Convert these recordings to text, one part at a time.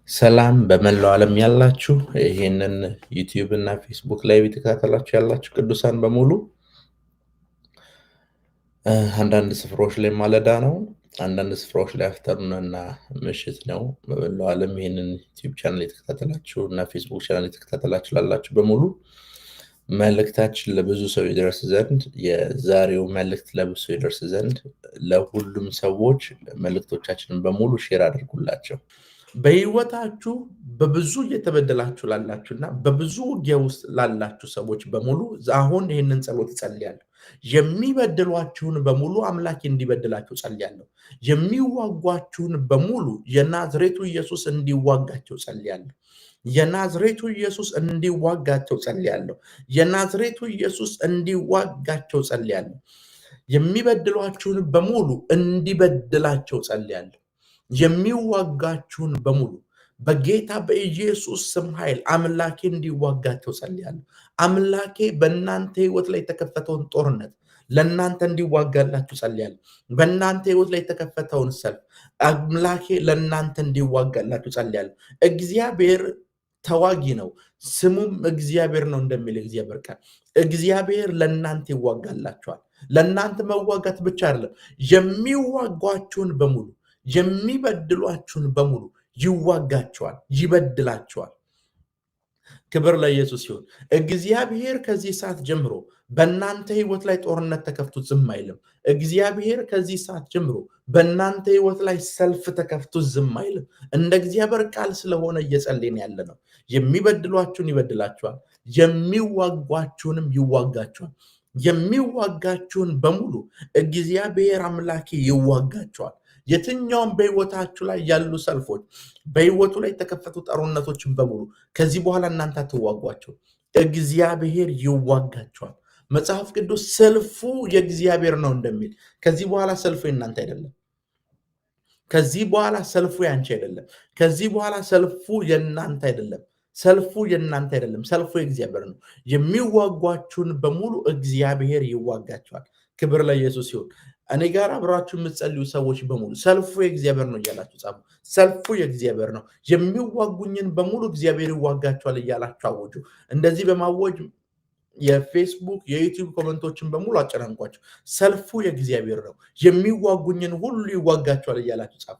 ሰላም በመላው ዓለም ያላችሁ ይሄንን ዩቲዩብ እና ፌስቡክ ላይ የተከታተላችሁ ያላችሁ ቅዱሳን በሙሉ አንዳንድ ስፍራዎች ላይ ማለዳ ነው፣ አንዳንድ ስፍራዎች ላይ አፍተርኑን እና ምሽት ነው። በመላው ዓለም ይሄንን ዩቲዩብ ቻናል የተከታተላችሁ እና ፌስቡክ ቻናል የተከታተላችሁ ላላችሁ በሙሉ መልእክታችን ለብዙ ሰው ይደርስ ዘንድ የዛሬው መልእክት ለብዙ ሰው ይደርስ ዘንድ ለሁሉም ሰዎች መልእክቶቻችንን በሙሉ ሼር አድርጉላቸው። በህይወታችሁ በብዙ እየተበደላችሁ ላላችሁና በብዙ ውጊያ ውስጥ ላላችሁ ሰዎች በሙሉ አሁን ይህንን ጸሎት ጸልያለሁ። የሚበድሏችሁን በሙሉ አምላኬ እንዲበድላችሁ ጸልያለሁ። የሚዋጓችሁን በሙሉ የናዝሬቱ ኢየሱስ እንዲዋጋቸው ጸልያለሁ። የናዝሬቱ ኢየሱስ እንዲዋጋቸው ጸልያለሁ። የናዝሬቱ ኢየሱስ እንዲዋጋቸው ጸልያለሁ። የሚበድሏችሁን በሙሉ እንዲበድላቸው ጸልያለሁ። የሚዋጋችሁን በሙሉ በጌታ በኢየሱስ ስም ኃይል አምላኬ እንዲዋጋቸው ጸልያለሁ። አምላኬ በእናንተ ህይወት ላይ የተከፈተውን ጦርነት ለእናንተ እንዲዋጋላችሁ ጸልያለሁ። በእናንተ ህይወት ላይ የተከፈተውን ሰልፍ አምላኬ ለእናንተ እንዲዋጋላችሁ ጸልያለሁ። እግዚአብሔር ተዋጊ ነው፣ ስሙም እግዚአብሔር ነው እንደሚል እግዚአብሔር ቃል እግዚአብሔር ለእናንተ ይዋጋላችኋል። ለእናንተ መዋጋት ብቻ አይደለም፣ የሚዋጓችሁን በሙሉ የሚበድሏችሁን በሙሉ ይዋጋቸዋል፣ ይበድላቸዋል። ክብር ለኢየሱስ ይሁን። እግዚአብሔር ከዚህ ሰዓት ጀምሮ በእናንተ ህይወት ላይ ጦርነት ተከፍቶ ዝም አይልም። እግዚአብሔር ከዚህ ሰዓት ጀምሮ በእናንተ ህይወት ላይ ሰልፍ ተከፍቶ ዝም አይልም። እንደ እግዚአብሔር ቃል ስለሆነ እየጸለይን ያለ ነው። የሚበድሏችሁን ይበድላቸዋል፣ የሚዋጓችሁንም ይዋጋቸዋል። የሚዋጋችሁን በሙሉ እግዚአብሔር አምላኬ ይዋጋቸዋል። የትኛውም በህይወታችሁ ላይ ያሉ ሰልፎች፣ በህይወቱ ላይ የተከፈቱ ጦርነቶችን በሙሉ ከዚህ በኋላ እናንተ አትዋጓቸው፣ እግዚአብሔር ይዋጋቸዋል። መጽሐፍ ቅዱስ ሰልፉ የእግዚአብሔር ነው እንደሚል ከዚህ በኋላ ሰልፉ የእናንተ አይደለም። ከዚህ በኋላ ሰልፉ ያንቺ አይደለም። ከዚህ በኋላ ሰልፉ የእናንተ አይደለም። ሰልፉ የእናንተ አይደለም። ሰልፉ የእግዚአብሔር ነው። የሚዋጓችሁን በሙሉ እግዚአብሔር ይዋጋቸዋል። ክብር ለኢየሱስ ይሁን። እኔ ጋር አብራችሁ የምትጸልዩ ሰዎች በሙሉ ሰልፉ የእግዚአብሔር ነው እያላችሁ ጻፉ። ሰልፉ የእግዚአብሔር ነው። የሚዋጉኝን በሙሉ እግዚአብሔር ይዋጋቸዋል እያላችሁ አወጁ። እንደዚህ በማወጅ የፌስቡክ የዩቲዩብ ኮመንቶችን በሙሉ አጨናንቋቸው። ሰልፉ የእግዚአብሔር ነው፣ የሚዋጉኝን ሁሉ ይዋጋቸዋል እያላችሁ ጻፉ።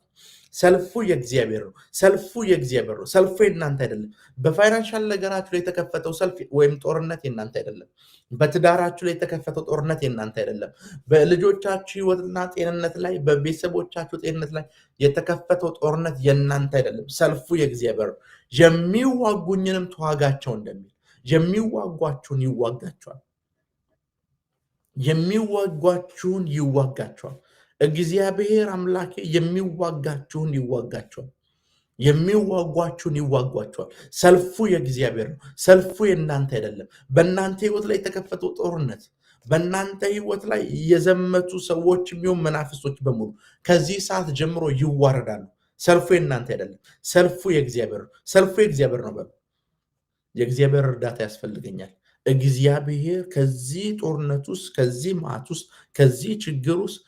ሰልፉ የእግዚአብሔር ነው። ሰልፉ የእግዚአብሔር ነው። ሰልፉ የእናንተ አይደለም። በፋይናንሻል ነገራችሁ ላይ የተከፈተው ሰልፍ ወይም ጦርነት የእናንተ አይደለም። በትዳራችሁ ላይ የተከፈተው ጦርነት የእናንተ አይደለም። በልጆቻችሁ ሕይወትና ጤንነት ላይ፣ በቤተሰቦቻችሁ ጤንነት ላይ የተከፈተው ጦርነት የእናንተ አይደለም። ሰልፉ የእግዚአብሔር ነው። የሚዋጉኝንም ተዋጋቸው እንደሚል የሚዋጓችሁን ይዋጋቸዋል። የሚዋጓችሁን ይዋጋቸዋል። እግዚአብሔር አምላኬ የሚዋጋችሁን ይዋጋቸዋል። የሚዋጓችሁን ይዋጓቸዋል። ሰልፉ የእግዚአብሔር ነው። ሰልፉ የእናንተ አይደለም። በእናንተ ህይወት ላይ የተከፈተው ጦርነት፣ በእናንተ ህይወት ላይ የዘመቱ ሰዎች የሚሆን መናፍስቶች በሙሉ ከዚህ ሰዓት ጀምሮ ይዋረዳሉ። ሰልፉ የእናንተ አይደለም። ሰልፉ የእግዚአብሔር ነው። ሰልፉ የእግዚአብሔር ነው። የእግዚአብሔር እርዳታ ያስፈልገኛል። እግዚአብሔር ከዚህ ጦርነት ውስጥ፣ ከዚህ መዓት ውስጥ፣ ከዚህ ችግር ውስጥ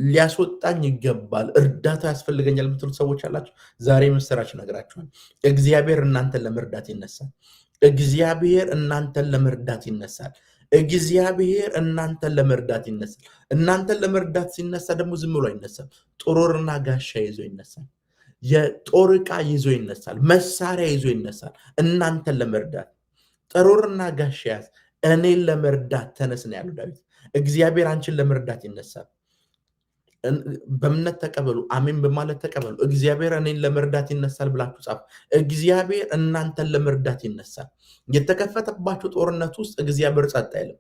ሊያስወጣኝ ይገባል፣ እርዳታ ያስፈልገኛል የምትሉ ሰዎች አላችሁ። ዛሬ ምስራች ነግራችኋል። እግዚአብሔር እናንተን ለመርዳት ይነሳል። እግዚአብሔር እናንተን ለመርዳት ይነሳል። እግዚአብሔር እናንተን ለመርዳት ይነሳል። እናንተን ለመርዳት ሲነሳ ደግሞ ዝም ብሎ አይነሳም። ጦርና ጋሻ ይዞ ይነሳል። የጦር ዕቃ ይዞ ይነሳል። መሳሪያ ይዞ ይነሳል። እናንተን ለመርዳት ጦርና ጋሻ ያዝ፣ እኔን ለመርዳት ተነስ ነው ያለው ዳዊት። እግዚአብሔር አንቺን ለመርዳት ይነሳል። በእምነት ተቀበሉ፣ አሜን በማለት ተቀበሉ። እግዚአብሔር እኔን ለመርዳት ይነሳል ብላችሁ ጻፉ። እግዚአብሔር እናንተን ለመርዳት ይነሳል። የተከፈተባችሁ ጦርነት ውስጥ እግዚአብሔር ጸጥ አይልም።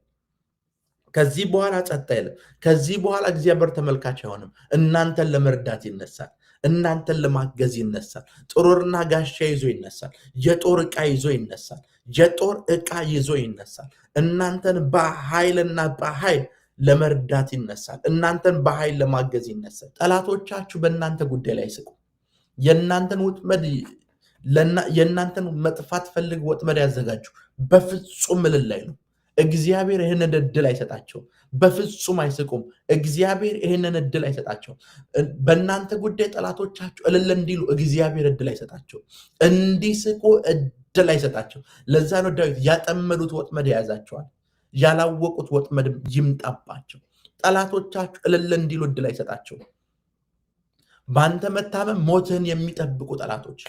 ከዚህ በኋላ ጸጥ አይልም። ከዚህ በኋላ እግዚአብሔር ተመልካች አይሆንም። እናንተን ለመርዳት ይነሳል። እናንተን ለማገዝ ይነሳል። ጦርና ጋሻ ይዞ ይነሳል። የጦር ዕቃ ይዞ ይነሳል። የጦር ዕቃ ይዞ ይነሳል። እናንተን በኃይልና በኃይል ለመርዳት ይነሳል። እናንተን በኃይል ለማገዝ ይነሳል። ጠላቶቻችሁ በእናንተ ጉዳይ ላይ ስቁ። የእናንተን ወጥመድ የእናንተን መጥፋት ፈልግ ወጥመድ ያዘጋጁ። በፍጹም ምልል ላይ ነው። እግዚአብሔር ይህንን እድል አይሰጣቸው። በፍጹም አይስቁም። እግዚአብሔር ይህንን እድል አይሰጣቸው። በእናንተ ጉዳይ ጠላቶቻችሁ እልል እንዲሉ እግዚአብሔር እድል አይሰጣቸው። እንዲስቁ እድል አይሰጣቸው። ለዛ ነው ዳዊት ያጠመዱት ወጥመድ የያዛቸዋል፣ ያላወቁት ወጥመድ ይምጣባቸው። ጠላቶቻችሁ እልል እንዲሉ እድል አይሰጣቸው። በአንተ መታመም ሞትህን የሚጠብቁ ጠላቶች፣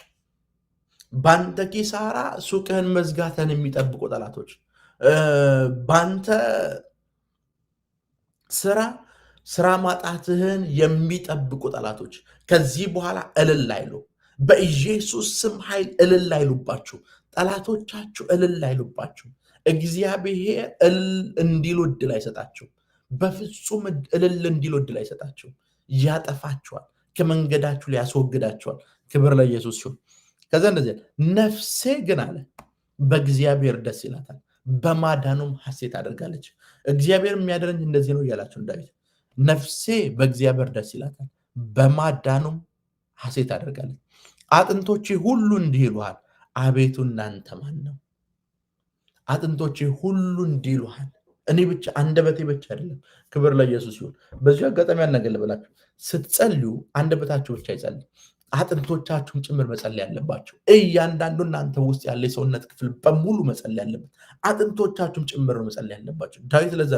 በአንተ ኪሳራ ሱቅህን መዝጋትህን የሚጠብቁ ጠላቶች፣ በአንተ ስራ ማጣትህን የሚጠብቁ ጠላቶች ከዚህ በኋላ እልል አይሉ። በኢየሱስ ስም ኃይል እልል አይሉባችሁ። ጠላቶቻችሁ እልል አይሉባችሁ። እግዚአብሔር እልል እንዲሉ እድል አይሰጣችሁ። በፍጹም እልል እንዲሉ እድል አይሰጣችሁ። ያጠፋችኋል፣ ከመንገዳችሁ ላይ ያስወግዳችኋል። ክብር ለኢየሱስ ሲሆን ከዛ እንደዚህ ነፍሴ ግን አለ በእግዚአብሔር ደስ ይላታል፣ በማዳኑም ሐሴት አደርጋለች። እግዚአብሔር የሚያደርግ እንደዚህ ነው እያላችሁ ዳዊት ነፍሴ በእግዚአብሔር ደስ ይላታል፣ በማዳኑም ሐሴት አደርጋለች። አጥንቶቼ ሁሉ እንዲህ ይሉሃል፣ አቤቱ እናንተ ማን ነው? አጥንቶቼ ሁሉ እንዲህ ይሉሃል። እኔ ብቻ አንደበቴ ብቻ አይደለም። ክብር ለኢየሱስ ይሁን። በዚህ አጋጣሚ ያናገል ብላችሁ ስትጸልዩ አንደበታችሁ ብቻ አይጸልይ፣ አጥንቶቻችሁም ጭምር መጸለይ ያለባቸው። እያንዳንዱ እናንተ ውስጥ ያለ የሰውነት ክፍል በሙሉ መጸለይ ያለበት፣ አጥንቶቻችሁም ጭምር ነው መጸለይ ያለባቸው። ዳዊት ለዛ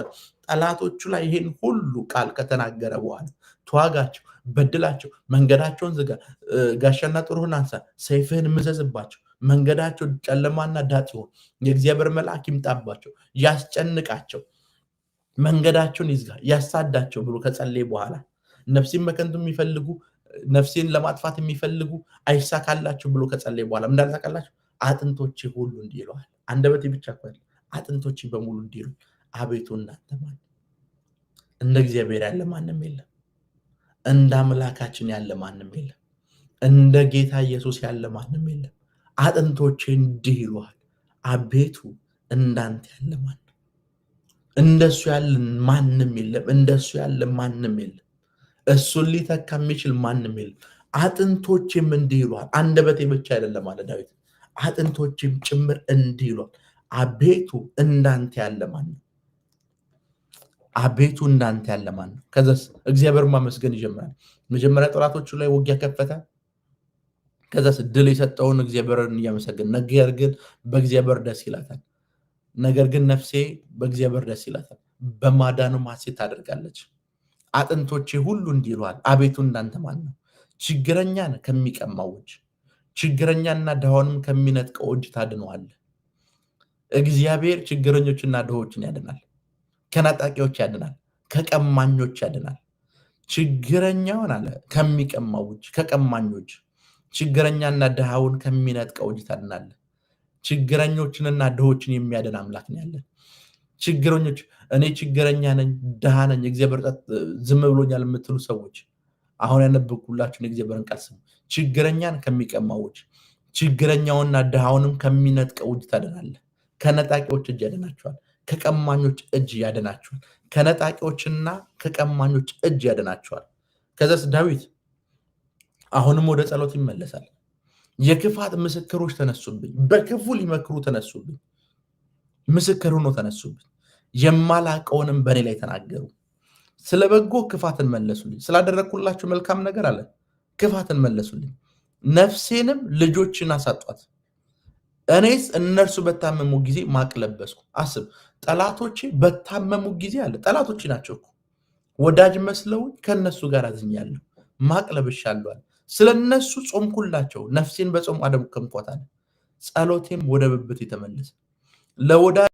ጠላቶቹ ላይ ይሄን ሁሉ ቃል ከተናገረ በኋላ ተዋጋቸው፣ በድላቸው፣ መንገዳቸውን ዝጋ፣ ጋሻና ጦርህን አንሳ፣ ሰይፍህን ምዘዝባቸው፣ መንገዳቸው ጨለማና ዳጥ ይሁን፣ የእግዚአብሔር መልአክ ይምጣባቸው፣ ያስጨንቃቸው፣ መንገዳቸውን ይዝጋ፣ ያሳዳቸው ብሎ ከጸለየ በኋላ ነፍሴን በከንቱ የሚፈልጉ ነፍሴን ለማጥፋት የሚፈልጉ አይሳካላችሁ ብሎ ከጸለየ በኋላ እንዳልሳካላችሁ አጥንቶቼ ሁሉ እንዲህ ይለዋል። አንደበቴ ብቻ እኮ አይደለም፣ አጥንቶቼ በሙሉ እንዲህ ይሉ፣ አቤቱ እናንተ ማን? እንደ እግዚአብሔር ያለ ማንም የለም። እንደ አምላካችን ያለ ማንም የለም። እንደ ጌታ ኢየሱስ ያለ ማንም የለም። አጥንቶቼ እንዲህ ይሉሃል፣ አቤቱ እንዳንተ ያለ ማን ነው? እንደሱ ያለ ማንም የለም። እንደሱ ያለ ማንም የለም። እሱን ሊተካ የሚችል ማንም የለም። አጥንቶቼም እንዲህ ይሉሃል። አንደበቴ ብቻ አይደለም አለ ዳዊት፣ አጥንቶቼም ጭምር እንዲህ ይሉሃል፣ አቤቱ እንዳንተ ያለ ማን ነው? አቤቱ እንዳንተ ያለ ማን ነው? ከዛስ እግዚአብሔር ማመስገን ይጀምራል። መጀመሪያ ጠላቶቹ ላይ ውጊያ ከፈተ። ከዛስ ድል የሰጠውን እግዚአብሔርን እያመሰገን፣ ነገር ግን በእግዚአብሔር ደስ ይላታል። ነገር ግን ነፍሴ በእግዚአብሔር ደስ ይላታል፣ በማዳኑም ሐሴት ታደርጋለች። አጥንቶቼ ሁሉ እንዲህ ይሉሃል፣ አቤቱ እንዳንተ ማን ነው? ችግረኛን ከሚቀማው እጅ፣ ችግረኛና ድሃውንም ከሚነጥቀው እጅ ታድነዋለህ። እግዚአብሔር ችግረኞችና ድሆችን ያድናል፣ ከናጣቂዎች ያድናል፣ ከቀማኞች ያድናል። ችግረኛውን አለ ከሚቀማው እጅ፣ ከቀማኞች፣ ችግረኛና ድሃውን ከሚነጥቀው እጅ ታድናለህ። ችግረኞችንና ድሆችን የሚያድን አምላክ ነው ያለን። ችግረኞች እኔ ችግረኛ ነኝ፣ ድሃ ነኝ፣ እግዚአብሔር ዝም ብሎኛል የምትሉ ሰዎች አሁን ያነበብኩላችሁን የእግዚአብሔርን ቃል ስሙ። ችግረኛን ከሚቀማው እጅ፣ ችግረኛውና ድሃውንም ከሚነጥቀው እጅ ታድናለህ። ከነጣቂዎች እጅ ያድናቸዋል፣ ከቀማኞች እጅ ያድናቸዋል። ከነጣቂዎችና ከቀማኞች እጅ ያድናቸዋል። ከዛስ ዳዊት አሁንም ወደ ጸሎት ይመለሳል። የክፋት ምስክሮች ተነሱብኝ፣ በክፉ ሊመክሩ ተነሱብኝ፣ ምስክር ሆኖ ተነሱብኝ፣ የማላቀውንም በእኔ ላይ ተናገሩ። ስለ በጎ ክፋትን መለሱልኝ፣ ስላደረግኩላችሁ መልካም ነገር አለ ክፋትን መለሱልኝ። ነፍሴንም ልጆችን አሳጧት። እኔስ እነርሱ በታመሙ ጊዜ ማቅ ለበስኩ። አስብ፣ ጠላቶቼ በታመሙ ጊዜ አለ። ጠላቶቼ ናቸው እኮ ወዳጅ መስለውኝ ከነሱ ጋር አዝኛለሁ፣ ማቅ ለብሻለሁ አለ። ስለ እነሱ ጾምኩላቸው፣ ነፍሴን በጾም አደከምኳት አለ። ጸሎቴም ወደ ብብቴ ተመለሰ። ለወዳጄና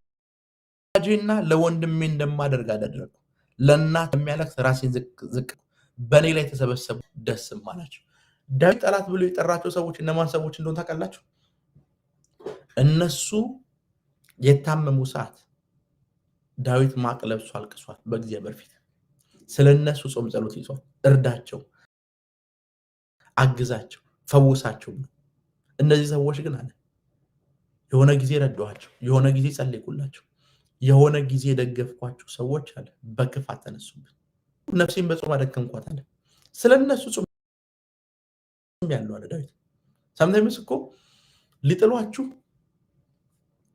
ለወንድሜ እንደማደርግ አደረግኩ። ለእናት የሚያለቅስ ራሴን ዝቅ፣ በእኔ ላይ ተሰበሰቡ ደስም አላቸው። ዳዊት ጠላት ብሎ የጠራቸው ሰዎች እነማን ሰዎች እንደሆነ ታውቃላችሁ? እነሱ የታመሙ ሰዓት ዳዊት ማቅ ለብሶ አልቅሷል በእግዚአብሔር ፊት። ስለ እነሱ ጾም ጸሎት ይዟል። እርዳቸው፣ አግዛቸው፣ ፈውሳቸው ብሎ። እነዚህ ሰዎች ግን አለ የሆነ ጊዜ ረዳኋቸው፣ የሆነ ጊዜ ጸለይኩላቸው፣ የሆነ ጊዜ የደገፍኳቸው ሰዎች አለ በክፋት ተነሱብን፣ ነፍሴን በጾም አደከምኳት አለ። ስለ እነሱ ጾም ያለው አለ ዳዊት። ሰምታይምስ እኮ ሊጥሏችሁ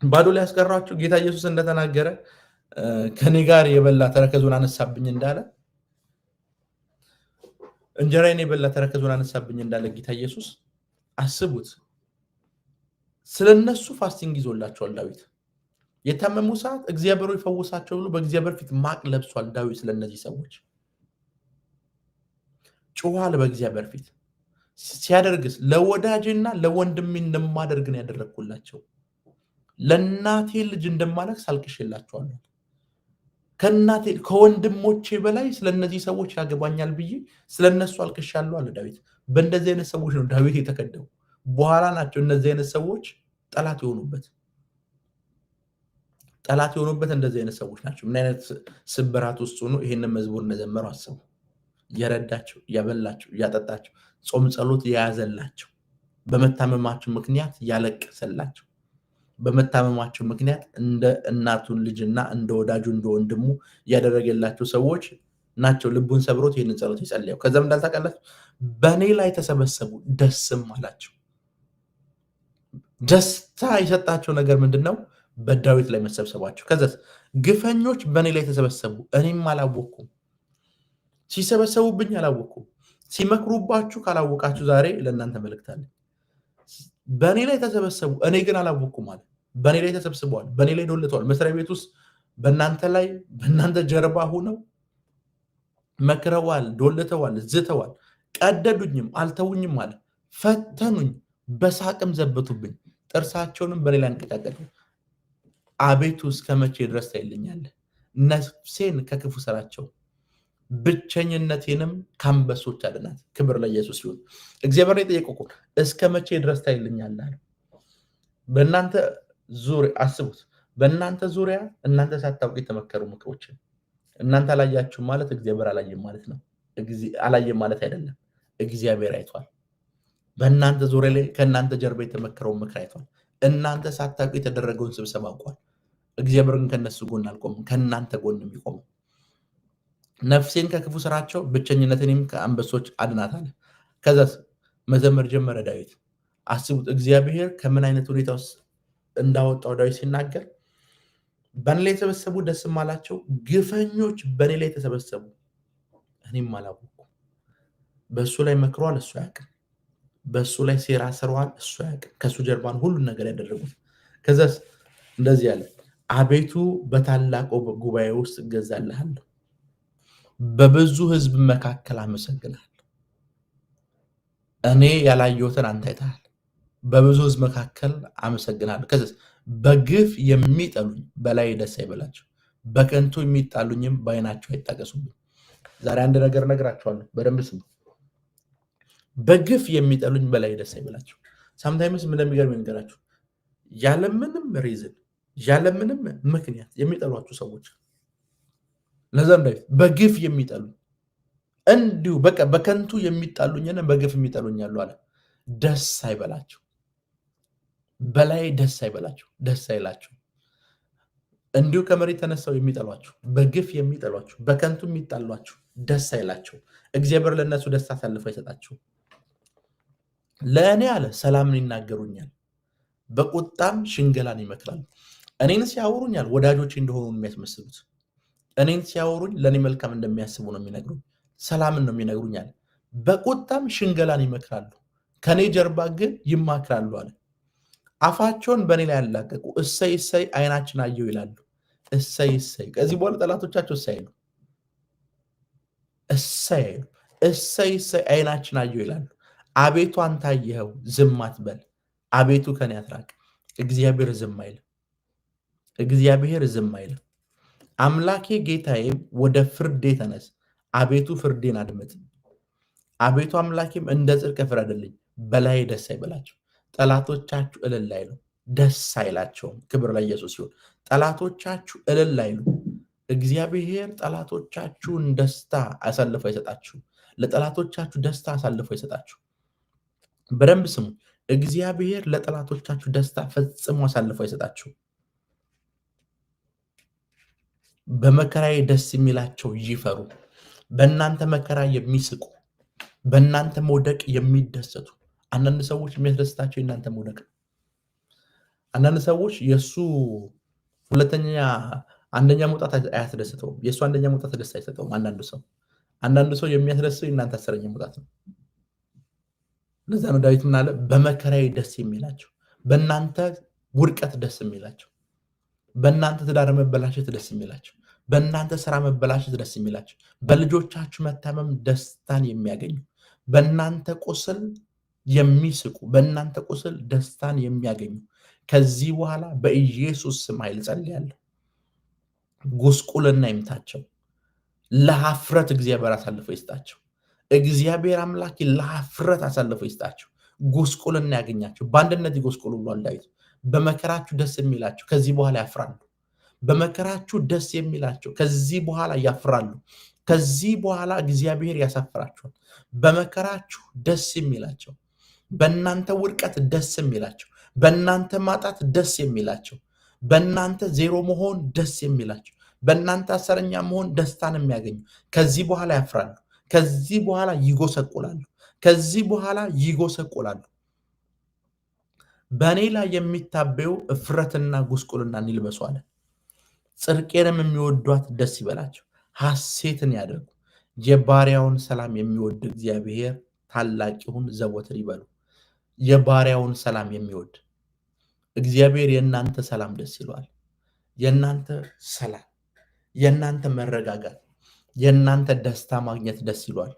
ባዶ ሊያስቀራችሁ ጌታ ኢየሱስ እንደተናገረ ከኔ ጋር የበላ ተረከዙን አነሳብኝ እንዳለ እንጀራዬን የበላ ተረከዙን አነሳብኝ እንዳለ ጌታ ኢየሱስ አስቡት። ስለነሱ ፋስቲንግ ይዞላቸዋል ዳዊት። የታመሙ ሰዓት እግዚአብሔር ይፈውሳቸው ብሎ በእግዚአብሔር ፊት ማቅ ለብሷል ዳዊት። ስለነዚህ ሰዎች ጮኋል በእግዚአብሔር ፊት። ሲያደርግስ ለወዳጄና ለወንድሜ እንደማደርግ ነው ያደረግኩላቸው፣ ለእናቴ ልጅ እንደማለቅስ አልቅሼላቸዋለሁ። ከእናቴ ከወንድሞቼ በላይ ስለነዚህ ሰዎች ያገባኛል ብዬ ስለነሱ አልቅሻለሁ አለ ዳዊት። በእንደዚህ አይነት ሰዎች ነው ዳዊት የተከደው። በኋላ ናቸው እነዚህ አይነት ሰዎች ጠላት የሆኑበት እንደዚህ አይነት ሰዎች ናቸው። ምን አይነት ስብራት ውስጥ ሆኖ ይሄንን መዝሙር እንደዘመሩ አስቡ። እየረዳቸው፣ እያበላቸው፣ እያጠጣቸው፣ ጾም ጸሎት የያዘላቸው፣ በመታመማቸው ምክንያት ያለቀሰላቸው፣ በመታመማቸው ምክንያት እንደ እናቱን ልጅና እንደ ወዳጁ እንደ ወንድሙ ያደረገላቸው ሰዎች ናቸው። ልቡን ሰብሮት ይህንን ጸሎት ይጸልያው። ከዛም እንዳልታውቃላችሁ በእኔ ላይ ተሰበሰቡ ደስም አላቸው። ደስታ የሰጣቸው ነገር ምንድን ነው? በዳዊት ላይ መሰብሰባቸው። ከዛስ ግፈኞች በእኔ ላይ ተሰበሰቡ፣ እኔም አላወቅኩም። ሲሰበሰቡብኝ አላወቅኩም። ሲመክሩባችሁ ካላወቃችሁ ዛሬ ለእናንተ መልእክት አለ። በእኔ ላይ ተሰበሰቡ፣ እኔ ግን አላወቅኩም አለ። በእኔ ላይ ተሰብስበዋል፣ በእኔ ላይ ዶልተዋል። መስሪያ ቤት ውስጥ በእናንተ ላይ በእናንተ ጀርባ ሆነው መክረዋል፣ ዶልተዋል፣ ዝተዋል። ቀደዱኝም አልተውኝም አለ። ፈተኑኝ፣ በሳቅም ዘበቱብኝ፣ ጥርሳቸውንም በእኔ ላይ አንቀጫቀጡ። አቤቱ እስከ መቼ ድረስ ታይልኛለህ? ነፍሴን ከክፉ ስራቸው ብቸኝነቴንም ከአንበሶች አድናት። ክብር ለኢየሱስ ይሁን። እግዚአብሔር የጠየቀው እኮ እስከ መቼ ድረስ ታይልኛለህ? በእናንተ ዙሪያ አስቡት። በእናንተ ዙሪያ እናንተ ሳታውቁ የተመከሩ ምክሮችን እናንተ አላያችሁ ማለት እግዚአብሔር አላየም ማለት ነው። አላየም ማለት አይደለም፣ እግዚአብሔር አይቷል። በእናንተ ዙሪያ ላይ ከእናንተ ጀርባ የተመከረውን ምክር አይቷል። እናንተ ሳታውቁ የተደረገውን ስብሰባ አውቋል። እግዚአብሔር ግን ከነሱ ጎን አልቆምም፣ ከእናንተ ጎን የሚቆመው። ነፍሴን ከክፉ ስራቸው ብቸኝነትንም ከአንበሶች አድናት አለ። ከዛ መዘመር ጀመረ ዳዊት። አስቡት እግዚአብሔር ከምን አይነት ሁኔታ ውስጥ እንዳወጣው ዳዊት ሲናገር፣ በእኔ ላይ የተሰበሰቡ ደስም አላቸው፣ ግፈኞች በእኔ ላይ የተሰበሰቡ እኔም አላወቅኩም። በእሱ ላይ መክሯል፣ እሱ አያውቅም። በእሱ ላይ ሴራ ስረዋል፣ እሱ አያውቅም። ከእሱ ጀርባን ሁሉን ነገር ያደረጉት። ከዛስ እንደዚህ ያለ አቤቱ በታላቁ ጉባኤ ውስጥ እገዛልሃለሁ፣ በብዙ ህዝብ መካከል አመሰግናለሁ። እኔ ያላየሁትን አንተ አይተሃል። በብዙ ህዝብ መካከል አመሰግናለሁ። ከዛስ በግፍ የሚጠሉኝ በላይ ደስ አይበላቸው፣ በከንቱ የሚጣሉኝም በዓይናቸው አይጣቀሱብኝ። ዛሬ አንድ ነገር እነግራችኋለሁ፣ በደንብ ስሙ። በግፍ የሚጠሉኝ በላይ ደስ አይበላቸው። ሳምታይምስ ምን እንደሚገርም ነገራችሁ፣ ያለምንም ሪዝን ያለምንም ምክንያት የሚጠሏችሁ ሰዎች ለዛም ዳዊት በግፍ የሚጠሉኝ እንዲሁ በቃ በከንቱ የሚጣሉኝና በግፍ የሚጠሉኝ ያሉ አለ። ደስ አይበላቸው፣ በላይ ደስ አይበላቸው፣ ደስ አይላቸው። እንዲሁ ከመሬት ተነሳው የሚጠሏችሁ፣ በግፍ የሚጠሏችሁ፣ በከንቱ የሚጣሏችሁ ደስ አይላቸው። እግዚአብሔር ለእነሱ ደስታ አሳልፎ አይሰጣቸው። ለእኔ አለ ሰላምን ይናገሩኛል፣ በቁጣም ሽንገላን ይመክራሉ። እኔን ሲያወሩኛል ወዳጆቼ እንደሆኑ የሚያስመስሉት፣ እኔን ሲያወሩኝ ለእኔ መልካም እንደሚያስቡ ነው የሚነግሩኝ፣ ሰላምን ነው የሚነግሩኛል። በቁጣም ሽንገላን ይመክራሉ፣ ከኔ ጀርባ ግን ይማክራሉ አለ። አፋቸውን በእኔ ላይ ያላቀቁ፣ እሰይ እሰይ አይናችን አየው ይላሉ። እሰይ እሰይ። ከዚህ በኋላ ጠላቶቻቸው እሰይ አይሉ፣ እሰይ አይሉ፣ እሰይ እሰይ አይናችን አየው ይላሉ። አቤቱ አንተ አየኸው ዝም አትበል፣ አቤቱ ከኔ አትራቅ። እግዚአብሔር ዝም አይልም፣ እግዚአብሔር ዝም አይልም። አምላኬ ጌታዬ ወደ ፍርዴ ተነስ፣ አቤቱ ፍርዴን አድምጥ። አቤቱ አምላኬም እንደ ጽድቅ ፍረድልኝ፣ በላይ ደስ አይበላቸው። ጠላቶቻችሁ እልል አይሉ፣ ደስ አይላቸውም። ክብር ለኢየሱስ ይሁን። ጠላቶቻችሁ እልል አይሉ። እግዚአብሔር ጠላቶቻችሁን ደስታ አሳልፎ አይሰጣችሁ። ለጠላቶቻችሁ ደስታ አሳልፎ አይሰጣችሁ። በደንብ ስሙ። እግዚአብሔር ለጠላቶቻችሁ ደስታ ፈጽሞ አሳልፎ አይሰጣችሁ። በመከራዬ ደስ የሚላቸው ይፈሩ፣ በእናንተ መከራ የሚስቁ፣ በእናንተ መውደቅ የሚደሰቱ። አንዳንድ ሰዎች የሚያስደስታቸው የእናንተ መውደቅ፣ አንዳንድ ሰዎች የሱ አንደኛ መውጣት አያስደስተውም። የሱ አንደኛ መውጣት ደስ አይሰጠውም። አንዳንዱ ሰው የሚያስደስተው እናንተ 10ኛ መውጣት ነው። ለዛ ነው ዳዊት ምን አለ? በመከራዬ ደስ የሚላቸው፣ በእናንተ ውድቀት ደስ የሚላቸው፣ በእናንተ ትዳር መበላሸት ደስ የሚላቸው፣ በእናንተ ስራ መበላሸት ደስ የሚላቸው፣ በልጆቻችሁ መታመም ደስታን የሚያገኙ፣ በእናንተ ቁስል የሚስቁ፣ በእናንተ ቁስል ደስታን የሚያገኙ ከዚህ በኋላ በኢየሱስ ስም ኃይል ጸልያለሁ። ጉስቁልና ይምታቸው፣ ለሐፍረት እግዚአብሔር አሳልፎ ይስጣቸው። እግዚአብሔር አምላክ ለሐፍረት አሳልፎ ይስጣቸው። ጉስቁልና ያገኛቸው፣ በአንድነት ይጎስቁሉ ብሏል ዳዊት። በመከራችሁ ደስ የሚላቸው ከዚህ በኋላ ያፍራሉ። በመከራችሁ ደስ የሚላቸው ከዚህ በኋላ ያፍራሉ። ከዚህ በኋላ እግዚአብሔር ያሳፍራቸዋል። በመከራችሁ ደስ የሚላቸው፣ በእናንተ ውድቀት ደስ የሚላቸው፣ በእናንተ ማጣት ደስ የሚላቸው፣ በእናንተ ዜሮ መሆን ደስ የሚላቸው፣ በእናንተ 10ኛ መሆን ደስታን የሚያገኙ ከዚህ በኋላ ያፍራሉ። ከዚህ በኋላ ይጎሰቁላሉ። ከዚህ በኋላ ይጎሰቁላሉ። በእኔ ላይ የሚታበዩ እፍረትና ጉስቁልናን ይልበሱ አለ። ጽድቄንም የሚወዷት ደስ ይበላቸው፣ ሐሴትን ያደርጉ። የባሪያውን ሰላም የሚወድ እግዚአብሔር ታላቅ ይሁን ዘወትር ይበሉ። የባሪያውን ሰላም የሚወድ እግዚአብሔር የእናንተ ሰላም ደስ ይለዋል። የእናንተ ሰላም፣ የእናንተ መረጋጋት፣ የእናንተ ደስታ ማግኘት ደስ ይለዋል።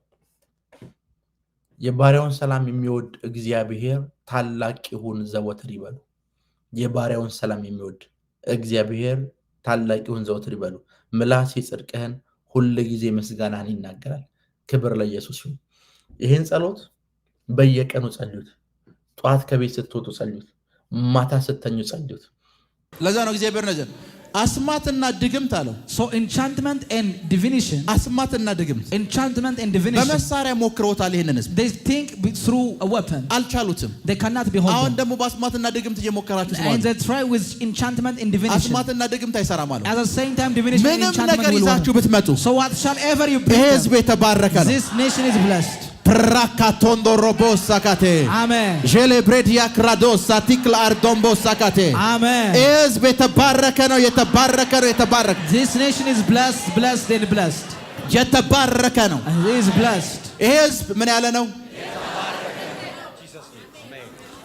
የባሪያውን ሰላም የሚወድ እግዚአብሔር ታላቅ ይሁን ዘወትር ይበሉ። የባሪያውን ሰላም የሚወድ እግዚአብሔር ታላቅ ይሁን ዘወትር ይበሉ። ምላሴ ጽድቅህን ሁል ጊዜ ምስጋናን ይናገራል። ክብር ለኢየሱስ ይሁን። ይህን ጸሎት በየቀኑ ጸልዩት። ጠዋት ከቤት ስትወጡ ጸልዩት። ማታ ስተኙ ጸልዩት። ለዛ ነው እግዚአብሔር ነዘን አስማትና ድግምት አለው። So enchantment and divination. አስማትና ድግምት Enchantment and divination. በመሳሪያ ሞክረውታል። ይሄንንስ They think through a weapon. አልቻሉትም። They cannot behold. አሁን ደግሞ በአስማትና ድግምት እየሞከራችሁ ነው። And they try with enchantment and divination. አስማትና ድግምት አይሰራም አለው። At the same time divination and enchantment ነገር will ይዛችሁ work. ብትመጡ So whatsoever you bring, ህዝብ የተባረከ ነው። this nation is blessed. ፕራካቶንዶ ሮቦሳ ካቴ Amen. ጄሌብሬድ ያክራዶሳ ቲክላ አርዶምቦሳ ካቴ Amen. ህዝብ የተባረከ ነው። የተባረከ ነው። የተባረከ This nation is blessed, blessed and blessed. የተባረከ ነው። And it is blessed. ህዝብ ምን ያለ ነው?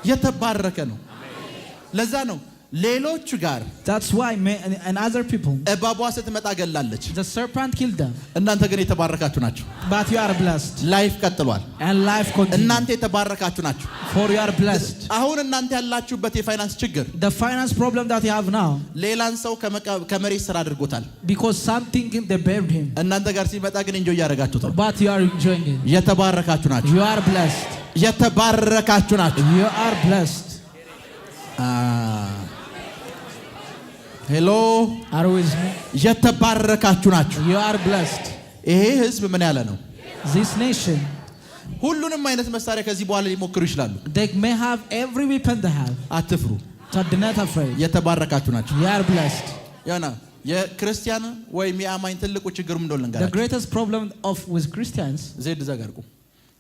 የተባረከ ነው። ለዛ ነው ሌሎቹ ጋር That's why and other people, እባቧ ስትመጣ ገላለች። the serpent killed them. እናንተ ግን የተባረካችሁ ናችሁ። But you are blessed. ላይፍ ቀጥሏል። And life continues. እናንተ የተባረካችሁ ናችሁ። For you are blessed. አሁን እናንተ ያላችሁበት የፋይናንስ ችግር The finance problem that you have now, ሌላን ሰው ከመሬት ስራ አድርጎታል። because something they buried him. እናንተ ጋር ሲመጣ ግን እንጆይ ያደረጋችሁት ነው። But you are enjoying it. የተባረካችሁ ናችሁ። You are blessed. የተባረካችሁ ናችሁ። You are blessed. ሄሎ Are you with me? የተባረካችሁ ናችሁ። You are blessed. ይሄ ህዝብ ምን ያለ ነው? This nation, ሁሉንም አይነት መሳሪያ ከዚህ በኋላ ሊሞክሩ ይችላሉ። they may have every weapon they have. አትፍሩ። So do not afraid. የተባረካችሁ ናችሁ። You are blessed. ያና የክርስቲያን ወይም የአማኝ ትልቁ ችግሩ ምን እንደሆነ The ልንገራችሁ። greatest problem with Christians, ዜድ ዘጋርቁ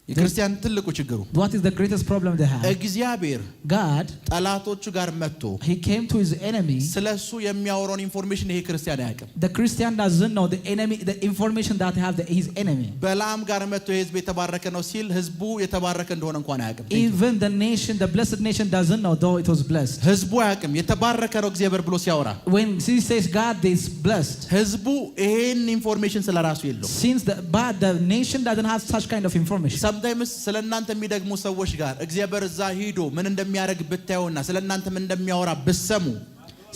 የክርስቲያን ትልቁ ችግሩ what is the greatest problem they have? እግዚአብሔር God, ጠላቶቹ ጋር መጥቶ he came to his enemy. ስለሱ የሚያወራውን ኢንፎርሜሽን ይሄ ክርስቲያን አያውቅም። The Christian doesn't know the enemy, the information that have his enemy. በላም ጋር መጥቶ የህዝብ የተባረከ ነው ሲል ህዝቡ የተባረከ እንደሆነ እንኳን አያውቅም። Even the nation, the blessed nation doesn't know though it was blessed. ህዝቡ አያውቅም የተባረከ ነው እግዚአብሔር ብሎ ሲያወራ። When he says God is blessed, ህዝቡ ይሄን ኢንፎርሜሽን ስለራሱ የለው። since the nation doesn't have such kind of information. sometimes ስለናንተ የሚደግሙ ሰዎች ጋር እግዚአብሔር እዛ ሄዶ ምን እንደሚያደርግ ብታዩና ስለናንተ ምን እንደሚያወራ ብትሰሙ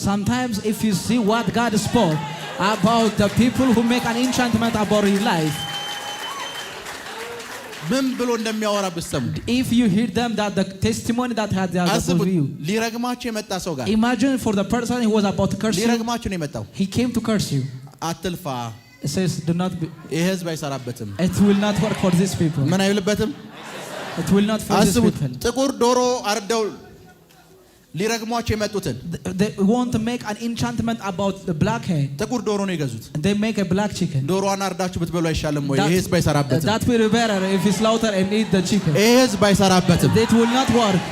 Sometimes if you see what God spoke about the people who make an enchantment about his life, ምን ብሎ እንደሚያወራ ብትሰሙ if you hear them, that the testimony that had they are supposed አስቡት። to you. ሊረግማችሁ የመጣ ሰው ጋር Imagine for the person who was about to curse you, ሊረግማችሁ ነው የመጣው። he came to curse you. አትልፋ It says, do not be, ይሄ ህዝብ አይሰራበትም። it will not work for these people. ምን አይልበትም። It will not for these አስቡት። people. ጥቁር ዶሮ አርደው ሊረግሟቸው የመጡትን They want to make an enchantment about the black hen. ጥቁር ዶሮ ነው የገዙት። And they make a black chicken. ዶሮዋን አርዳችሁ ብትበሉ አይሻልም ወይ? ይሄ ህዝብ አይሰራበትም። That will be better if you slaughter and eat the chicken. ይሄ ህዝብ አይሰራበትም። It will not work.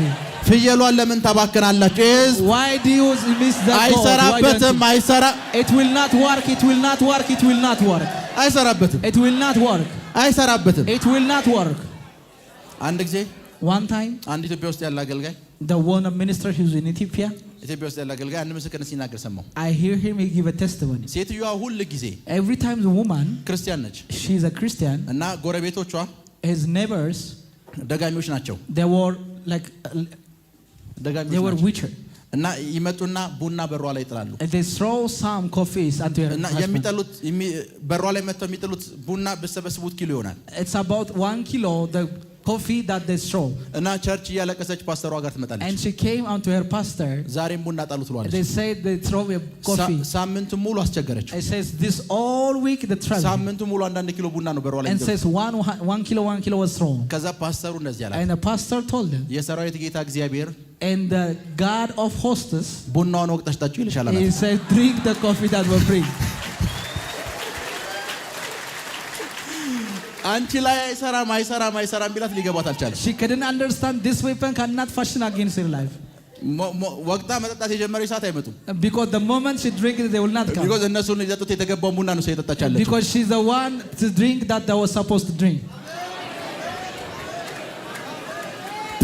ፍየሏን ለምን ታባክናላችሁ? Why do you miss the goat? አይሰራበትም አይሰራ It will not work. It will not work. It will not work. አይሰራበትም It will not work. አይሰራበትም። It will not work. አንድ ጊዜ One time, አንድ ኢትዮጵያ ውስጥ ያለ አገልጋይ the one minister who's in Ethiopia, ኢትዮጵያ ውስጥ ያለ አገልጋይ አንድ ምስክርነት ሲናገር ሰማሁ። I hear him give a testimony. ሴትዮዋ ሁል ጊዜ Every time the woman, ክርስቲያን ነች she's a Christian, እና ጎረቤቶቿ his neighbors, ደጋሚዎች ናቸው። they were like, ደጋሚዎች they were ናቸው witcher. እና ይመጡና ቡና በሯ ላይ ይጥላሉ። They throw some coffees onto her እና husband. የሚጠሉት በሯ ላይ መጥተው የሚጥሉት ቡና በሰበስቡት ኪሎ ይሆናል። It's about 1 kilo the coffee that they throw. እና ቸርች እያለቀሰች ፓስተሯ ጋር ትመጣለች። And she came onto her pastor. ዛሬም ቡና ጣሉ ትሏለች። They said they throw a coffee. ሳምንቱ ሙሉ አስቸገረችው። It says this all week the trouble. ሳምንቱ ሙሉ አንዳንድ ኪሎ ቡና ነው በሯ ላይ And says 1 kilo was thrown. ከዛ ፓስተሩ እንደዚህ አላት። And the pastor told them, የሰራዊት ጌታ እግዚአብሔር and the God of hosts, ቡናውን ወቅጠሽ ጠጪው ይልሻል አላት። he said, drink the coffee that will bring. አንቺ ላይ አይሰራም ቢላት ሊገባት አልቻለም። She couldn't understand this weapon cannot function against her life. ወቅታ መጠጣት የጀመረች ሰዓት አይመጡም። Because the moment she drink it, they will not come. because እነሱን ሊጠጡት የተገባውን ቡና ነው የጠጣች ያለችው። Because she's the one to drink that they were supposed to drink.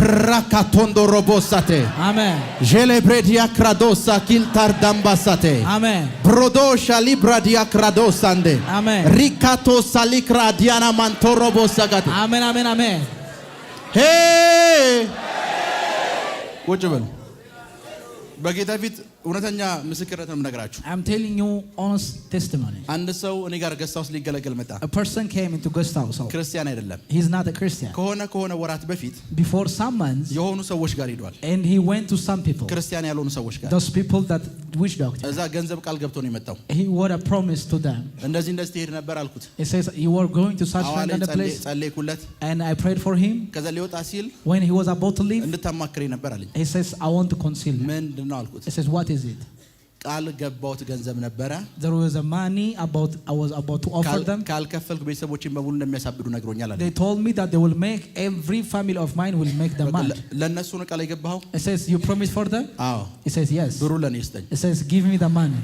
Prakatondo robosate. Amen. Gelebredia kradosa kiltar dambasate. Amen. Brodo shalibra dia kradosande. Amen. Rikato salikra diana mantorobosagate. Amen. Amen. Amen. Hey! ቁጭ በሉ። በጌታ ፊት እውነተኛ ምስክርነት ነው የምነግራችሁ። I'm telling you honest testimony. አንድ ሰው እኔ ጋር ገስት ሃውስ ሊገለገል መጣ። A person came into guest house. ክርስቲያን አይደለም። He's not a Christian. ከሆነ ወራት በፊት Before some months, የሆኑ ሰዎች ጋር ሄዷል። and he went to some people. ክርስቲያን ያልሆኑ ሰዎች ጋር። Those people that witch doctor. እዛ ገንዘብ ቃል ገብቶ ነው የመጣው። He wrote a promise to them. እንደዚህ ትሄድ ነበር አልኩት። He says you were going to such a place. ጸለይኩለት። And I prayed for him. ከዛ ሊወጣ ሲል When he was about to leave, እንድታማክረኝ ነበር አለኝ። he says I want to conceal. ምንድነው አልኩት። He says what is it? ቃል ገባሁት ገንዘብ ነበረ። There was a money I was about to offer them. ካልከፈልኩ ቤተሰቦችን በሙሉ እንደሚያሳብዱ ነግሮኛል አለ። They told me that they will make every family of mine will make the money. ለነሱ ነው ቃል የገባኸው? He says you promise for them? አዎ። He says yes. ብሩ ለኔ ይስጠኝ። He says give me the money.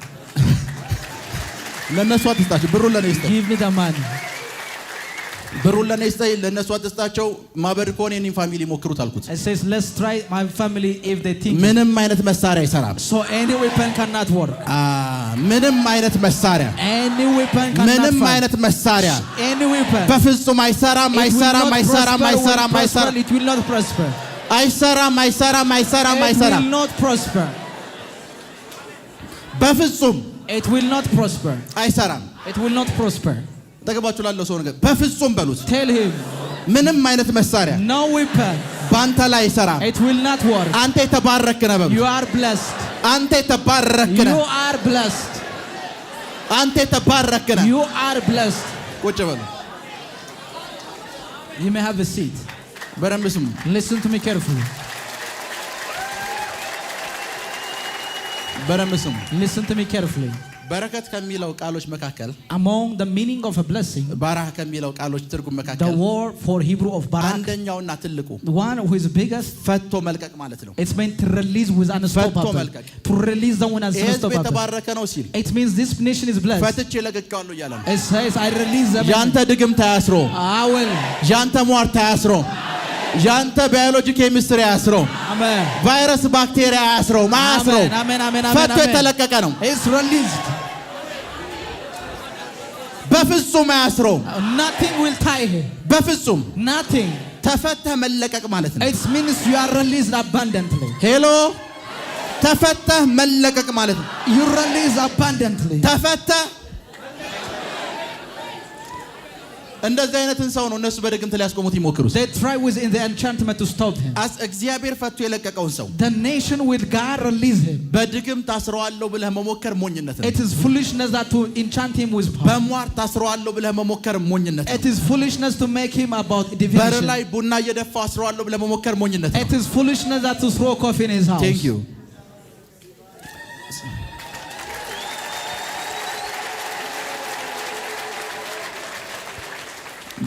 ለነሱ አትስጣቸው፣ ብሩ ለኔ ይስጠኝ። Give me the money. ብሩን ለኔ ይስጠኝ፣ ለነሱ አትስጣቸው። ማበድ ከሆነ የኔን ፋሚሊ ሞክሩት አልኩት። It says let's try my family if they think. ምንም አይነት መሳሪያ አይሰራም። So any weapon cannot work. ምንም አይነት መሳሪያ Any weapon cannot. ምንም አይነት መሳሪያ Any weapon. በፍጹም አይሰራም። It will not prosper. አይሰራም። It will not prosper. በፍጹም It will not prosper. አይሰራም። It will not prosper. ተገባችሁ ላለው ሰው ነገር በፍጹም በሉት። Tell him ምንም አይነት መሳሪያ no weapon ባንተ ላይ አይሰራም። it will not work. አንተ የተባረክ ነህ በሉ። You are blessed. አንተ የተባረክ ነህ። You are blessed. አንተ የተባረክ ነህ። You are blessed. ቁጭ በሉ። You may have a seat. በደንብ ስሙ። Listen to me carefully. በደንብ ስሙ። Listen to me carefully. በረከት ከሚለው ቃሎች መካከል among the meaning of a blessing ባራክ ከሚለው ቃሎች ትርጉም the መካከል word for Hebrew of barak አንደኛውና ትልቁ one who is biggest ፈቶ መልቀቅ ማለት ነው። it's meant to release with unstoppable to release the one unstoppable የተባረከ ነው ሲል it means this nation is blessed ፈትቼ ለቀቀዋለሁ እያለ ነው። it says I release them ያንተ ድግም ታያስሮ I will ያንተ ሟርት ታያስሮ ያንተ ባዮሎጂ ኬሚስትሪ ያስሮ amen ቫይረስ ባክቴሪያ ያስሮ ማስሮ ፈቶ የተለቀቀ ነው። it's released በፍጹም ያስሮ nothing will tie him በፍጹም nothing ተፈተህ መለቀቅ ማለት ነው። it means you are released abundantly ሄሎ ተፈተህ መለቀቅ ማለት ነው። you release abundantly ተፈተህ እንደዚህ አይነትን ሰው ነው እነሱ በድግምት ሊያስቆሙት ይሞክሩት። they try within the enchantment to stop him as እግዚአብሔር ፈቶ የለቀቀውን ሰው the nation with God release him በድግምት ታስረዋለሁ ብለህ መሞከር ሞኝነት ነው። it is foolishness that to enchant him with power በሟርት ታስረዋለሁ ብለህ መሞከር ሞኝነት ነው። it is foolishness to make him about divination በር ላይ ቡና እየደፋ አስረዋለሁ ብለህ መሞከር ሞኝነት ነው። it is foolishness that to throw coffee in his house thank you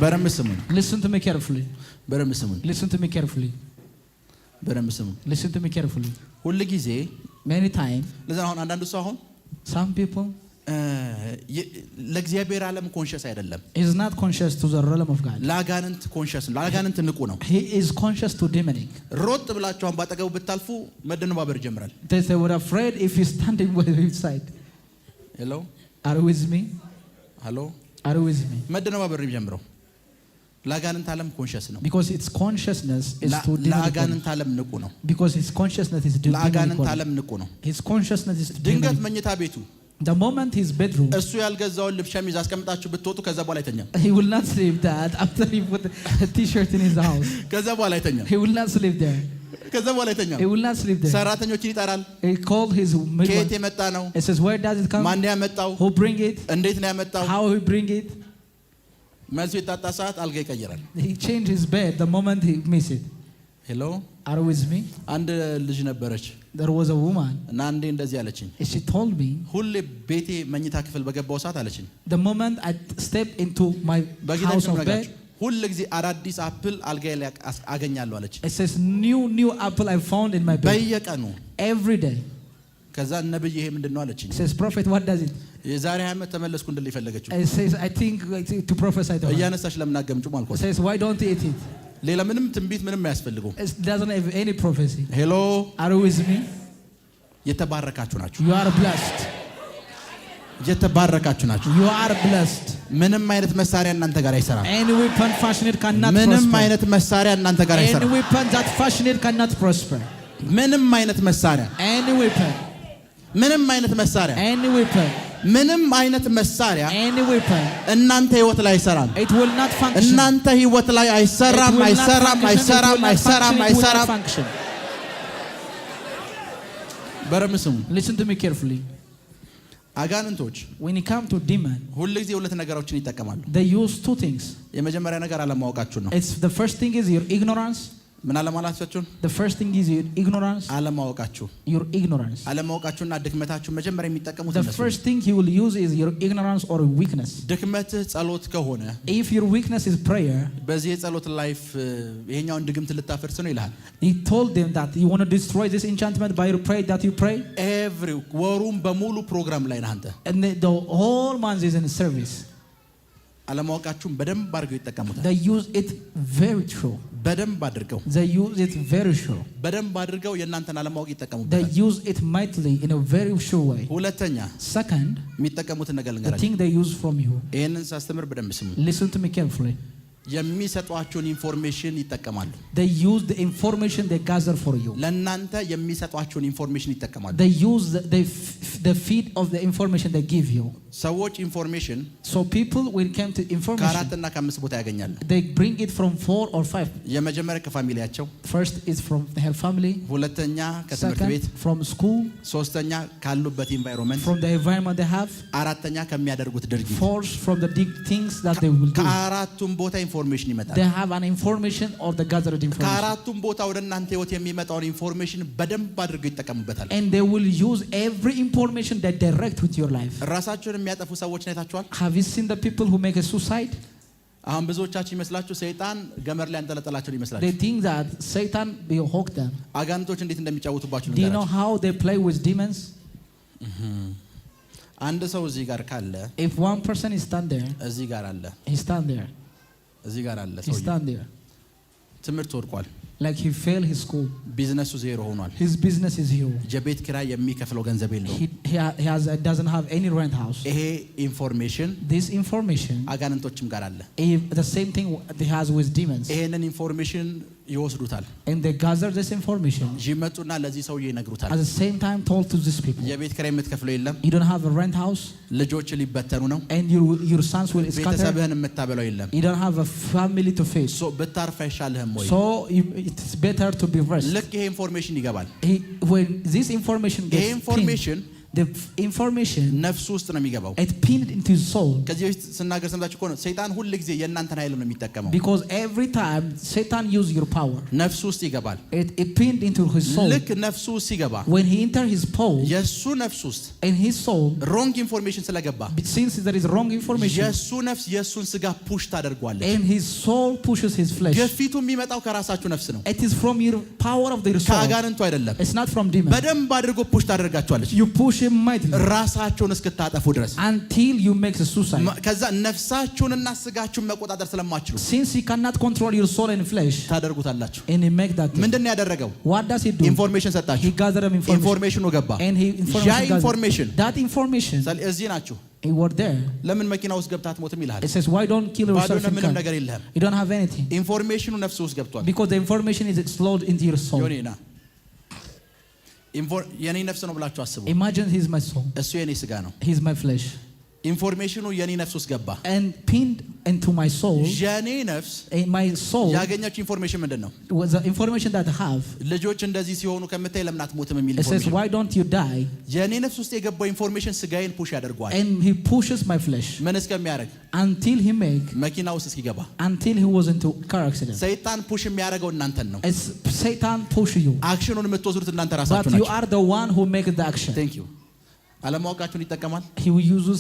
በደንብ ስሙኝ። listen to me carefully በደንብ ስሙኝ። listen to me carefully በደንብ ስሙ። Listen to me carefully. ሁሉ ጊዜ Many times, ለዛ አሁን አንዳንዱ ሰው አሁን some people ለእግዚአብሔር ዓለም ኮንሺየስ አይደለም። is not conscious to the realm of God. ለአጋንንት ኮንሺየስ ነው። ለአጋንንት ንቁ ነው። He is conscious to demonic. ሮጥ ብላችሁ አሁን ባጠገቡ ብታልፉ መደነባበር ይጀምራል። They were afraid if he's standing by his side. ሄሎ Are you with me? ሄሎ Are you with me? መደነባበር ይጀምራል። ለአጋንንት ዓለም ኮንሺየስ ነው። Because its consciousness is to demonic. ለአጋንንት ዓለም ንቁ ነው። Because his consciousness is demonic. ለአጋንንት ዓለም ንቁ ነው። His consciousness is ድንገት demonic. መኝታ ቤቱ The moment his bedroom, እሱ ያልገዛውን ልብስ ሸሚዝ አስቀምጣችሁ ብትወጡ ከዛ በኋላ አይተኛም። he will not sleep that after he put a t-shirt in his house. ከዛ በኋላ አይተኛም። He will not sleep there. ከዛ በኋላ አይተኛም። He will not sleep there. ሰራተኞችን ይጠራል። He called his ከየት midwife. የመጣ ነው? He says, where does it come? ማን ያመጣው? Who bring it? እንዴት ነው ያመጣው? How he bring it? መልሱ የታጣ ሰዓት አልጋ ይቀይራል። He changed his bed the moment he miss it. ሄሎ Are you with me? አንድ ልጅ ነበረች There was a woman. እና አንዴ እንደዚህ አለችኝ። And she told me, ሁሌ ቤቴ መኝታ ክፍል በገባው ሰዓት አለችኝ። the moment I step into my በጌታ house ስም of bed, ነግራችሁ ሁሉ ጊዜ አዳዲስ አፕል አልጋዬ ላይ አገኛለሁ አለች። it says new apple I found in my bed በየቀኑ every day. ከዛ ነብይ ይሄ ምንድነው አለችኝ። It says, prophet, what does it? የዛሬ ዓመት ተመለስኩ እንድል ይፈልገችው። It says, I think to prophesy to her. እያነሳሽ ለምን አገምጪው It አልኳት። says, why don't you eat it? ሌላ ምንም ትንቢት ምንም አያስፈልገው። It doesn't have any prophecy. ሄሎ Are you with me? የተባረካችሁ ናችሁ። You are blessed. የተባረካችሁ ናችሁ። You are blessed. ምንም አይነት መሳሪያ እናንተ ጋር አይሰራም። Any weapon fashioned cannot ምንም prosper. አይነት መሳሪያ እናንተ ጋር Any አይሰራም። weapon that fashioned cannot prosper. ምንም አይነት መሳሪያ Any weapon. ምንም አይነት መሳሪያ Any weapon. ምንም አይነት መሳሪያ Any weapon. እናንተ ህይወት ላይ አይሰራም። It will not function. እናንተ ህይወት ላይ It አይሰራም will not አይሰራም function. It አይሰራም will not አይሰራም function. It will not አይሰራም። function. በረም ስሙ። Listen to me carefully. አጋንንቶች When it comes to demon, ሁሉ ጊዜ ሁለት ነገሮችን ይጠቀማሉ። they use two things. የመጀመሪያ ነገር አለማወቃችሁ ነው። It's the first thing is your ignorance. ምን አለማላችሁን? The first thing is your ignorance. አለማወቃችሁ Your ignorance. አለማወቃችሁና ድክመታችሁ መጀመሪያ የሚጠቀሙት The እነሱ። first thing he will use is your ignorance or weakness. ድክመትህ ጸሎት ከሆነ If your weakness is prayer, በዚህ የጸሎት ላይፍ ይሄኛውን ድግምት ልታፈርስ ነው ይልሃል። he told them that you want to destroy this enchantment by your prayer that you pray. ኤቭሪ ወሩም በሙሉ ፕሮግራም ላይ ነህ አንተ። And the whole month is in service. አለማወቃችሁን በደንብ አድርገው ይጠቀሙታል። They use it very true. በደንብ አድርገው They use it very sure. በደንብ አድርገው የእናንተን አለማወቅ They ይጠቀሙበታል። use it mightily in a very sure way. ሁለተኛ Second, የሚጠቀሙትን ነገር the ልንገራችሁ። thing they use from you. ይሄንን ሳስተምር በደንብ ስሙ። Listen to me carefully. የሚሰጧችሁን ኢንፎርሜሽን ይጠቀማሉ። They use the information they gather for you. ለእናንተ የሚሰጧችሁን ኢንፎርሜሽን ይጠቀማሉ። They use the feed of the information they give you. ሰዎች ኢንፎርሜሽን So people, when it came to information, ከአራትና ከአምስት ቦታ ያገኛሉ። they bring it from 4 or 5. የመጀመሪያ ከፋሚሊያቸው፣ First is from their family. ሁለተኛ ከትምህርት ቤት፣ Second, from school. ሶስተኛ ካሉበት ኢንቫይሮንመንት፣ From the environment they have. አራተኛ ከሚያደርጉት ድርጊት። Fourth, from the things that they will do. ከአራቱም ቦታ ኢንፎርሜሽን ይመጣል። They have an information or the gathered information. ከአራቱም ቦታ ወደ እናንተ ህይወት የሚመጣውን ኢንፎርሜሽን በደንብ አድርገው ይጠቀሙበታል። And they will use every information that direct with your life. ራሳቸውን የሚያጠፉ ሰዎች አይታችኋል? Have you seen the people who make a suicide? አሁን ብዙዎቻችሁ ይመስላችሁ ሰይጣን ገመድ ላይ አንጠለጠላቸው They ይመስላችሁ። think that Satan will hook them. አጋንንቶች እንዴት እንደሚጫወቱባችሁ Do you know ልንገራችሁ። how they play with demons? አንድ ሰው እዚህ ጋር ካለ፣ If one person is stand there, እዚህ ጋር አለ፣ he stand there. እዚህ ጋር አለ፣ He ሰው stand there. ትምህርት ወድቋል፣ Like he failed his school. ቢዝነሱ ዜሮ ሆኗል፣ His business is zero. የቤት ኪራይ የሚከፍለው ገንዘብ የለውም። Doesn't have any rent house. ይሄ ኢንፎርሜሽን This information, አጋንንቶችም ጋር አለ። the same thing they has with demons. ይሄንን ኢንፎርሜሽን ይወስዱታል፣ And they gather this information. ይመጡና ለዚህ ሰውዬ ይነግሩታል። At the same time told to these people. የቤት ኪራይ የምትከፍለው የለም፣ You don't have a rent house. ልጆች ሊበተኑ ነው፣ And your sons will scatter. ቤተሰብህን የምታበላው የለም። You don't have a family to face. ብታርፍ አይሻልህም ወይ? So it's better to be rest. ልክ ይሄ ኢንፎርሜሽን ይገባል። When this information ይሄ gets ኢንፎርሜሽን The information ነፍሱ ውስጥ ነው የሚገባው it pinned into his soul ከዚህ በፊት ስናገር ሰምታችሁ ከሆነ ሰይጣን ሁሉ ጊዜ የእናንተን ኃይል ነው የሚጠቀመው because every time Satan uses your power ነፍሱ ውስጥ ይገባል it pinned into his soul ልክ ነፍሱ ውስጥ ሲገባ when he enter his soul የሱ ነፍስ ውስጥ in his soul wrong information ስለገባ since there is wrong information የሱ ነፍስ የሱን ስጋ ፑሽ ታደርጓለች and his soul pushes his flesh ግፊቱ የሚመጣው ከራሳችሁ ነፍስ ነው it is from your power of the soul ከአጋንንቱ አይደለም it's not from demon በደንብ አድርጎ ፑሽ ታደርጋቸዋለች you push him mightily ራሳቸውን እስክታጠፉ ድረስ until you make the suicide ከዛ ነፍሳችሁንና ስጋችሁን መቆጣጠር ስለማትችሉ since you cannot control your soul and flesh ታደርጉታላችሁ and he make that ምንድነው ያደረገው what does he do ኢንፎርሜሽን ሰጣችሁ he gathered ኢንፎርሜሽኑ ገባ and he information that information እዚህ ናችሁ he were there ለምን መኪና ውስጥ ገብታት ሞትም ይላል it says why don't kill yourself in ምንም ነገር የለህም you don't have anything ኢንፎርሜሽኑ ነፍስ ውስጥ ገብቷል because the information is exploded into your soul ዮኒና የኔ ነፍስ ነው ብላችሁ አስቡ imagine he is my soul እሱ የኔ ስጋ ነው he is my flesh ኢንፎርሜሽኑ የኔ ነፍስ ውስጥ ገባ and pinned into my soul የኔ ነፍስ in my soul ያገኘችው ኢንፎርሜሽን ምንድነው was the information that I have ልጆች እንደዚህ ሲሆኑ ከመታይ ለምናት ሞትም የሚል it says why don't you die የኔ ነፍስ ውስጥ የገባው ኢንፎርሜሽን ስጋዬን ፑሽ ያደርጓል and he pushes my flesh ምን እስከሚያደርግ until he make መኪና ውስጥ እስኪገባ until he was into car accident ሰይጣን ፑሽ የሚያደርገው እናንተን ነው it's Satan push you አክሽኑን የምትወስዱት እናንተ ራሳችሁ but ናችሁ you are the one who make the action thank you አለማወቃችሁን ይጠቀማል he uses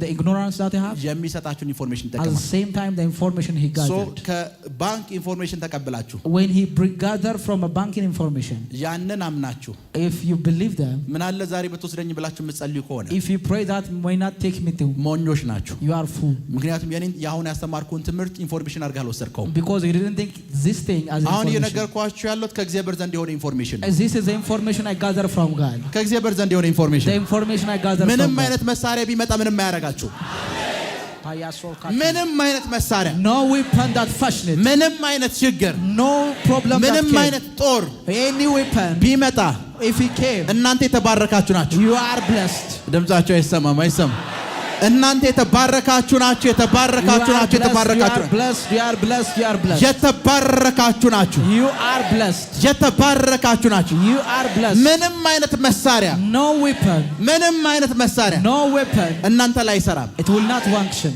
the ignorance that you have የሚሰጣችሁን ኢንፎርሜሽን at ይጠቀማል the same time the information he gathered so ከባንክ ኢንፎርሜሽን ተቀበላችሁ when he gather from a banking information ያንን አምናችሁ if you believe them ምን አለ ዛሬ በተወስደኝ ብላችሁ የምትጸልዩ ከሆነ if you pray that may not take me to ሞኞች ናችሁ you are fool ምክንያቱም የኔን ያሁን ያስተማርኩን ትምህርት ኢንፎርሜሽን አድርጋ አልወሰድከውም because you didn't think this thing as አሁን information የነገርኳችሁ ያለው ከእግዚአብሔር ዘንድ የሆነ ኢንፎርሜሽን this is the information I gather from God ከእግዚአብሔር ዘንድ የሆነ ኢንፎርሜሽን the information I gather ምንም from አይነት መሳሪያ ቢመጣ ምንም አያረጋችሁ ምንም አይነት መሳሪያ no weapon that fashion ምንም አይነት ችግር no problem ምንም አይነት ጦር any weapon ቢመጣ if he came እናንተ የተባረካችሁ ናችሁ you are blessed ድምጻችሁ አይሰማም እናንተ የተባረካችሁ ናችሁ የተባረካችሁ ናችሁ የተባረካችሁ you are blessed you are blessed የተባረካችሁ ናችሁ you are blessed የተባረካችሁ ናችሁ you are blessed ምንም አይነት መሳሪያ no weapon ምንም አይነት መሳሪያ no weapon እናንተ ላይ አይሰራም it will not function